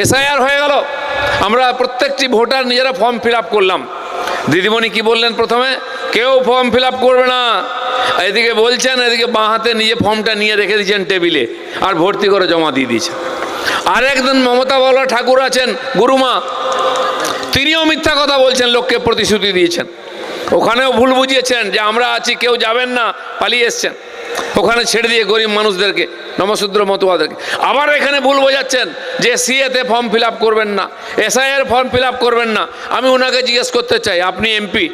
SIR হয়ে গেল, আমরা প্রত্যেকটি ভোটার নিজেরা ফর্ম ফিল আপ করলাম। দিদিমণি কি বললেন প্রথমে? কেউ ফর্ম ফিল আপ করবে না। এদিকে বলছেন, এদিকে বাঁ হাতে নিজে ফর্মটা নিয়ে রেখে দিয়েছেন টেবিলে আর ভর্তি করে জমা দিয়ে দিয়েছেন। আর একজন মমতা বলা ঠাকুর আছেন, গুরুমা, তিনিও মিথ্যা কথা বলছেন, লোককে প্রতিশ্রুতি দিয়েছেন। ওখানেও ভুল বুঝিয়েছেন যে আমরা আছি, কেউ যাবেন না, পালিয়ে এসছেন ওখানে ছেড়ে দিয়ে গরিব মানুষদেরকে, নমশূদ্র মতুয়াদেরকে। আবার এখানে ভুল বোঝাচ্ছেন যে সিএতে ফর্ম ফিল আপ করবেন না, এসআইআর ফর্ম ফিল আপ করবেন না। আমি ওনাকে জিজ্ঞেস করতে চাই, আপনি এমপি,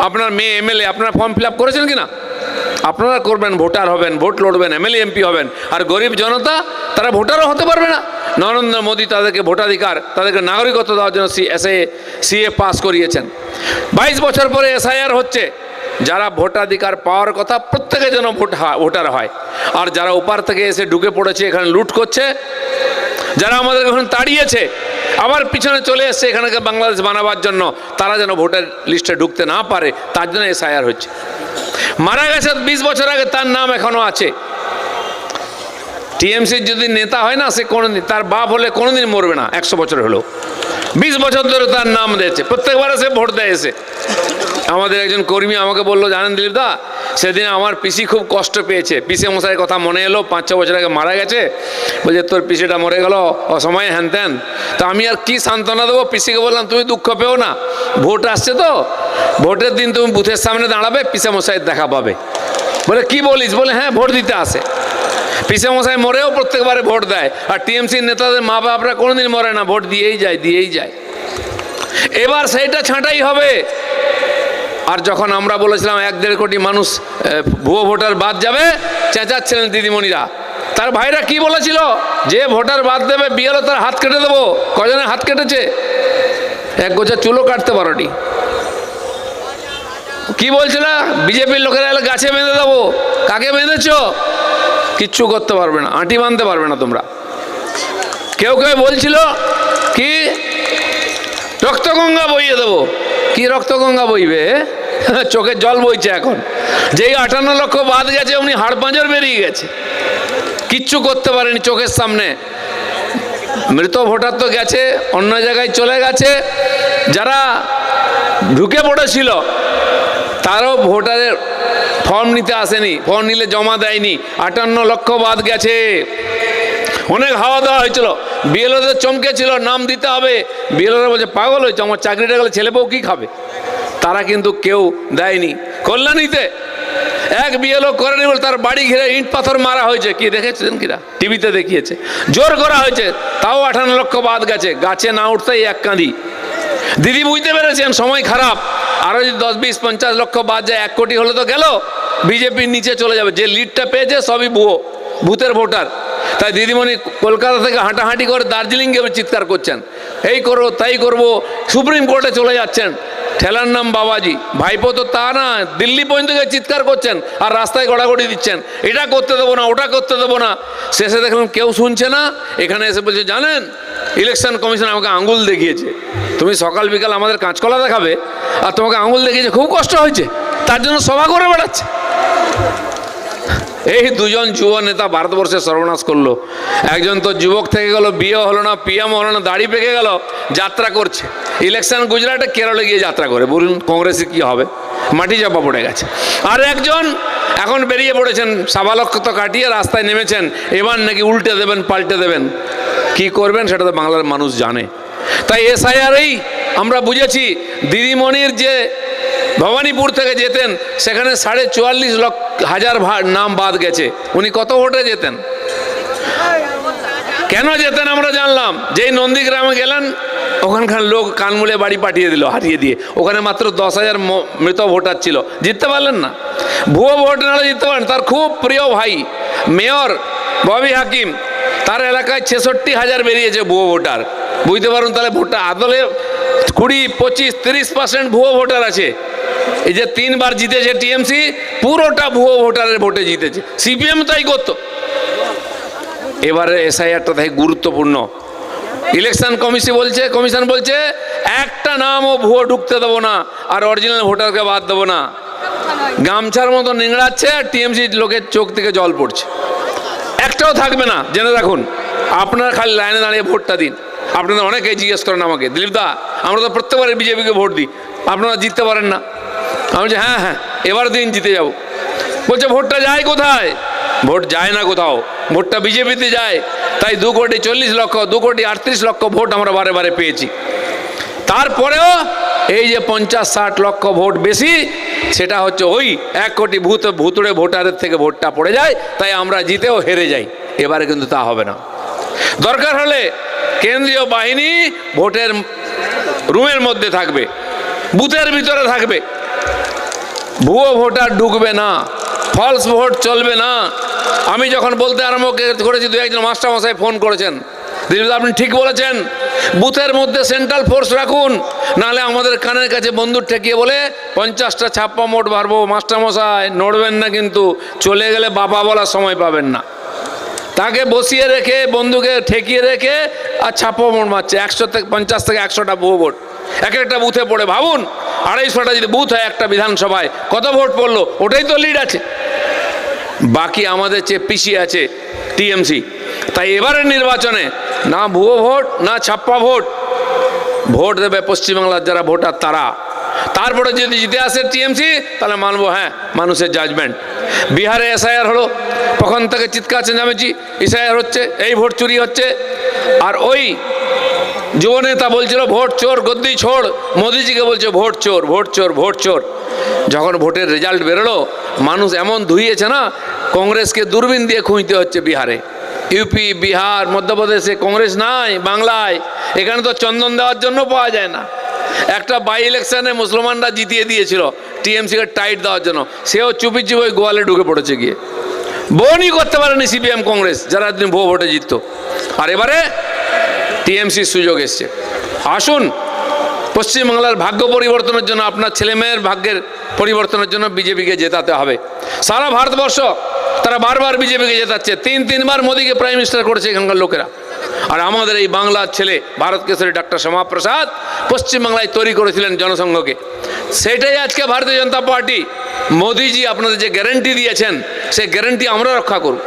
আপনার মেয়ে এমএলএ, আপনারা ফর্ম ফিল আপ করেছেন কি না? আপনারা করবেন, ভোটার হবেন, ভোট লড়বেন, এমএলএ এমপি হবেন। আর গরিব জনতা তারা ভোটারও হতে পারবে না। নরেন্দ্র মোদী তাদেরকে ভোটাধিকার, তাদেরকে নাগরিকত্ব দেওয়ার জন্য সিএ পাস করিয়েছেন। 22 বছর পরে এসআইআর হচ্ছে। যারা ভোটাধিকার পাওয়ার কথা প্রত্যেকে যেন ভোটার হয়। আর যারা ওপার থেকে এসে ঢুকে পড়েছে, এখানে লুট করছে, যারা আমাদের এখন তাড়িয়েছে, আবার পিছনে চলে এসছে এখানকে বাংলাদেশ বানাবার জন্য, তারা যেন ভোটার লিস্টে ঢুকতে না পারে, তার জন্য এসআইআর হচ্ছে। মারা গেছে 20 বছর আগে, তার নাম এখনো আছে। টিএমসির যদি নেতা হয় না, সে কোনোদিন, তার বাপ হলে কোনোদিন মরবে না, 100 বছর হলো। 20 বছর ধরে তার নাম দিয়েছে, প্রত্যেকবার সে ভোট দেয় এসে। আমাদের একজন কর্মী আমাকে বললো, জানেন দিলীপ দা, সেদিন আমার পিসি খুব কষ্ট পেয়েছে। পিসে মশাইয়ের কথা মনে এলো, 5-6 বছর আগে মারা গেছে। বলছে তোর পিসিটা মরে গেল অসময়ে, হ্যান ত্যান। তা আমি আর কি সান্ত্বনা দেবো? পিসিকে বললাম, তুমি দুঃখ পেও না, ভোট আসছে তো, ভোটের দিন তুমি বুথের সামনে দাঁড়াবে, পিসে মশাইয়ের দেখা পাবে। বলে কি বলিস? বলে হ্যাঁ, ভোট দিতে আসে। পিসে মশাই মরেও প্রত্যেকবারে ভোট দেয়। আর টিএমসির নেতাদের মা বাপরা কোনোদিন মরে না, ভোট দিয়েই যায়। এবার সেইটা ছাঁটাই হবে। আর যখন আমরা বলেছিলাম 1-1.5 কোটি মানুষ ভুয়ো ভোটার বাদ যাবে, চেঁচাচ্ছিলেন দিদিমণিরা। তার ভাইরা কি বলেছিল? যে ভোটার বাদ দেবে বিএলও তার হাত কেটে দেবো। কজনের হাত কেটেছে? 1 গোছা চুলও কাটতে পারোনি। কি বলছিল? বিজেপির লোকেরা এলে গাছে বেঁধে দেবো। কাকে বেঁধেছ? কিচ্ছু করতে পারবে না, আঁটি বাঁধতে পারবে না তোমরা। কেউ বলছিল কি রক্তগঙ্গা বইয়ে দেবো। কি রক্তগঙ্গা বইবে? চোখের জল বইছে এখন। যেই 58 লক্ষ বাদ গেছে, উনি হাড় পাঁজর বেরিয়ে গেছে, কিচ্ছু করতে পারেনি চোখের সামনে। মৃত ভোটার তো গেছে, অন্য জায়গায় চলে গেছে। যারা ঢুকে পড়েছিল তারও ভোটারের ফর্ম নিতে আসেনি, ফর্ম নিলে জমা দেয়নি। 58 লক্ষ বাদ গেছে। অনেক হাওয়া দেওয়া হয়েছিল, বিএলওদের চমকেছিল, নাম দিতে হবে। বিএলওরা বলছে পাগল হয়েছে, আমার চাকরিটা গেলে ছেলে বউ কি খাবে? তারা কিন্তু কেউ দেয়নি। কল্যাণীতে এক বিএলও করেনি বলে তার বাড়ি ঘিরে ইট পাথর মারা হয়েছে। কি দেখেছেন কিনা? টিভিতে দেখিয়েছে। জোর করা হয়েছে, তাও 58 লক্ষ বাদ গেছে। গাছে না উঠতেই এক কাঁদি। দিদি বুঝতে পেরেছেন সময় খারাপ। আরও যদি 10, 20, 50 লক্ষ বাদ যায়, 1 কোটি হলে তো গেল, বিজেপির নিচে চলে যাবে। যে লিডটা পেয়েছে সবই ভূতের ভোটার। তাই দিদিমণি কলকাতা থেকে হাঁটাহাঁটি করে দার্জিলিংয়ে চিৎকার করছেন, এই করবো তাই করবো, সুপ্রিম কোর্টে চলে যাচ্ছেন। ঠেলার নাম বাবাজি। ভাইপো তো তা না, দিল্লি পর্যন্ত গিয়ে চিৎকার করছেন আর রাস্তায় গড়াগড়ি দিচ্ছেন, এটা করতে দেবো না, ওটা করতে দেবো না। শেষে দেখলাম কেউ শুনছে না। এখানে এসে বলছে, জানেন ইলেকশন কমিশন আমাকে আঙুল দেখিয়েছে। তুমি সকাল বিকাল আমাদের কাঁচকলা দেখাবে, আর তোমাকে আঙুল দেখিয়েছে, খুব কষ্ট হয়েছে, তার জন্য সভা করে বেড়াচ্ছে। এই দুজন যুব নেতা ভারতবর্ষে সর্বনাশ করলো। একজন তো যুবক থেকে গেল, বিয়ে হলো না, পিএম হলো না, দাড়ি পেকে গেল, যাত্রা করছে। ইলেকশন গুজরাটে, কেরলে গিয়ে যাত্রা করে। বলুন কংগ্রেসে কি হবে? মাটি চাপা পড়ে গেছে। আর একজন এখন বেরিয়ে পড়েছেন, সাবালক্ষ্য কাটিয়ে রাস্তায় নেমেছেন। এবার নাকি উল্টে দেবেন, পাল্টে দেবেন। কি করবেন সেটা তো বাংলার মানুষ জানে। তাই এসআইআরই আমরা বুঝেছি। দিদিমণির যে ভবানীপুর থেকে যেতেন, সেখানে 44,500 নাম বাদ গেছে। উনি কত ভোটে যেতেন? কেন যেতেন আমরা জানলাম। যেই নন্দীগ্রামে গেলেন, ওখানকার লোক কানমুলে বাড়ি পাঠিয়ে দিল, হারিয়ে দিয়ে। ওখানে মাত্র 10,000 মৃত ভোটার ছিল, জিততে পারলেন না। ভুয়ো ভোট নাহলে জিততে পারেন। তার খুব প্রিয় ভাই মেয়র ববি হাকিম, তার এলাকায় 66,000 বেরিয়েছে ভুয়ো ভোটার। বুঝতে পারুন তাহলে ভোটটা আদলে 20, 25, 30% ভুয়ো ভোটার আছে। এই যে 3 বার জিতেছে টিএমসি, পুরোটা ভুয়ো ভোটারের ভোটে জিতেছে। সিপিএম তাই করতো। এবারে এসআইআরটা তাই গুরুত্বপূর্ণ। ইলেকশন কমিশন বলছে একটা নামও ভুয়ো ঢুকতে দেবো না, আর অরিজিনাল ভোটারকে বাদ দেবো না। গামছার মতো নিংড়াচ্ছে, আর টিএমসি লোকের চোখ থেকে জল পড়ছে। একটাও থাকবে না, জেনে রাখুন। আপনারা খালি লাইনে দাঁড়িয়ে ভোটটা দিন। আপনাদের অনেকেই জিজ্ঞেস করেন আমাকে, দিলীপ দা আমরা তো প্রত্যেকবারে বিজেপিকে ভোট দিই, আপনারা জিততে পারেন না। আমি বলছি হ্যাঁ হ্যাঁ এবার দিন জিতে যাব। বলছে ভোটটা যায় কোথায়? ভোট যায় না কোথাও, ভোটটা বিজেপিতে যায়। তাই 2,40,00,000 2,38,00,000 ভোট আমরা বারে বারে পেয়েছি। তারপরেও এই যে 50-60 লক্ষ ভোট বেশি, সেটা হচ্ছে ওই 1 কোটি ভুতুড়ে ভোটারের থেকে ভোটটা পড়ে যায়, তাই আমরা জিতেও হেরে যাই। এবারে কিন্তু তা হবে না। দরকার হলে কেন্দ্রীয় বাহিনী ভোটের রুমের মধ্যে থাকবে, বুথের ভিতরে থাকবে, ভুয়ো ভোটার ঢুকবে না, ফলস ভোট চলবে না। আমি যখন বলতে আরম্ভ করেছি, 2-1 মাস্টারমশাই ফোন করেছেন, দিলীপ আপনি ঠিক বলেছেন, বুথের মধ্যে সেন্ট্রাল ফোর্স রাখুন, নাহলে আমাদের কানের কাছে বন্দুক ঠেকিয়ে বলে 50টা ছাপ্পা মোট মারবো। মাস্টারমশাই নড়বেন না, কিন্তু চলে গেলে বাবা বলার সময় পাবেন না। তাকে বসিয়ে রেখে বন্দুকে ঠেকিয়ে রেখে আর ছাপ্পা মোট মারছে। 50 থেকে 100টা ভুয়ো ভোট এক একটা বুথে পড়ে। ভাবুন 250টা যদি বুথ হয় একটা বিধানসভায়, কত ভোট পড়লো? ওটাই তো লিড আছে, বাকি আমাদের চেয়ে পিছিয়ে আছে টিএমসি। তাই এবারের নির্বাচনে না ভুয়ো ভোট না ছাপ্পা ভোট, ভোট দেবে পশ্চিমবাংলার যারা ভোটার তারা। তারপরে যদি জিতে আসে টিএমসি তাহলে মানবো হ্যাঁ মানুষের জাজমেন্ট। বিহারে এসআইআর হলো, তখন থেকে চিৎকার চেঁচামেচি, এসআইআর হচ্ছে, এই ভোট চুরি হচ্ছে। আর ওই যুব নেতা বলছিল ভোট চোর গদ্দি ছোড়, মোদিজিকে বলছে ভোট চোর ভোট চোর ভোট চোর। যখন ভোটের রেজাল্ট বেরোলো, মানুষ এমন ধুইয়েছে না, কংগ্রেসকে দূরবীন দিয়ে খুঁজতে হচ্ছে বিহারে। ইউপি, বিহার, মধ্যপ্রদেশে কংগ্রেস নাই, বাংলায় এখানে তো চন্দন দেওয়ার জন্য পাওয়া যায় না। একটা বাই ইলেকশনে মুসলমানরা জিতিয়ে দিয়েছিল টিএমসিকে টাইট দেওয়ার জন্য, সেও চুপি চুপি ওই গোয়ালে ঢুকে পড়েছে গিয়ে। বোনই করতে পারেনি সিপিএম কংগ্রেস, যারা একদিন ভুয়ো ভোটে জিততো। আর এবারে টিএমসির সুযোগ এসছে। আসুন পশ্চিমবাংলার ভাগ্য পরিবর্তনের জন্য, আপনার ছেলেমেয়ের ভাগ্যের পরিবর্তনের জন্য বিজেপিকে জেতাতে হবে। সারা ভারতবর্ষ তারা বারবার বিজেপিকে জেতাচ্ছে, 3-3বার মোদীকে প্রাইম মিনিস্টার করেছে এখানকার লোকেরা। আর আমাদের এই বাংলার ছেলে ভারত কেশরী ডক্টর শ্যামাপ্রসাদ পশ্চিমবাংলায় তৈরি করেছিলেন জনসংঘকে। সেটাই আজকে ভারতীয় জনতা পার্টি, মোদীজি আপনাদের যে গ্যারেন্টি দিয়েছেন সেই গ্যারেন্টি আমরা রক্ষা করব।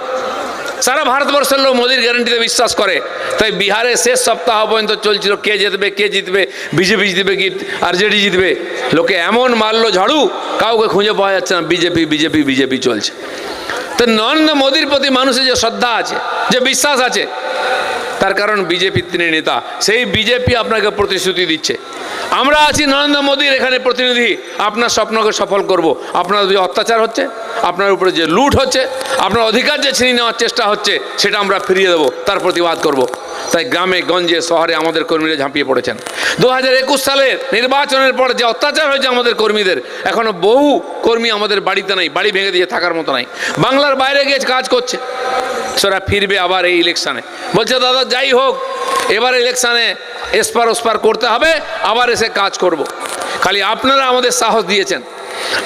সারা ভারতবর্ষের লোক মোদির গ্যারেন্টিতে বিশ্বাস করে। তাই বিহারে শেষ সপ্তাহ পর্যন্ত চলছিল কে জিতবে কে জিতবে, বিজেপি জিতবে কি আরজেডি জিতবে। লোকে এমন মারলো ঝাড়ু, কাউকে খুঁজে পাওয়া যাচ্ছে না, বিজেপি বিজেপি বিজেপি চলছে। তো নরেন্দ্র মোদীর প্রতি মানুষের যে শ্রদ্ধা আছে, যে বিশ্বাস আছে, তার কারণ বিজেপির তিনি নেতা। সেই বিজেপি আপনাকে প্রতিশ্রুতি দিচ্ছে, আমরা আছি নরেন্দ্র মোদীর এখানে প্রতিনিধি, আপনার স্বপ্নকে সফল করব। আপনার যে অত্যাচার হচ্ছে, আপনার উপরে যে লুট হচ্ছে, আপনার অধিকার যে ছিনিয়ে নেওয়ার চেষ্টা হচ্ছে, সেটা আমরা ফিরিয়ে দেবো, তার প্রতিবাদ করব। তাই গ্রামে গঞ্জে শহরে আমাদের কর্মীরা ঝাঁপিয়ে পড়েছেন। 2021 সালের নির্বাচনের পর যে অত্যাচার হয়েছে আমাদের কর্মীদের, এখনো বহু কর্মী আমাদের বাড়িতে নাই, বাড়ি ভেঙে দিয়ে থাকার মতো নাই, বাংলার বাইরে গিয়ে কাজ করছে। সেটা ফিরবে আবার এই ইলেকশানে। বলছে দাদা যাই হোক, এবার ইলেকশানে এসপার ওসপার করতে হবে, আবার এসে কাজ করব। খালি আপনারা আমাদের সাহস দিয়েছেন,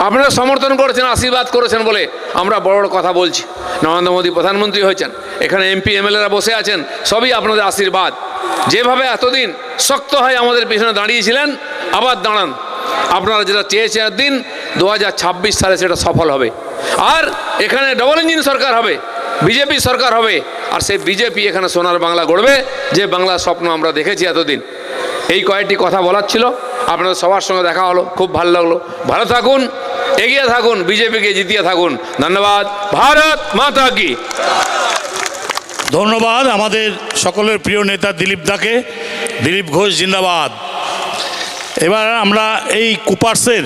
আপনারা সমর্থন করেছেন, আশীর্বাদ করেছেন বলে আমরা বড় বড় কথা বলছি। নরেন্দ্র মোদী প্রধানমন্ত্রী হয়েছেন, এখানে এমপি এমএলএরা বসে আছেন, সবই আপনাদের আশীর্বাদ। যেভাবে এতদিন শক্ত হয়ে আমাদের পিছনে দাঁড়িয়েছিলেন, আবার দাঁড়ান। আপনারা যেটা চেয়েছেন দিন 2026 সালে সেটা সফল হবে। আর এখানে ডবল ইঞ্জিন সরকার হবে, বিজেপি সরকার হবে। আর সেই বিজেপি এখানে সোনার বাংলা গড়বে, যে বাংলার স্বপ্ন আমরা দেখেছি এতদিন। এই কয়েকটি কথা বলার ছিল, আপনাদের সবার সঙ্গে দেখা হলো, খুব ভালো লাগলো। ভালো থাকুন, এগিয়ে থাকুন, বিজেপিকে জিতিয়ে থাকুন। ধন্যবাদ। ভারত মাতা কি। ধন্যবাদ আমাদের সকলের প্রিয় নেতা দিলীপ দাকে। দিলীপ ঘোষ জিন্দাবাদ। এবার আমরা এই কুপার্সের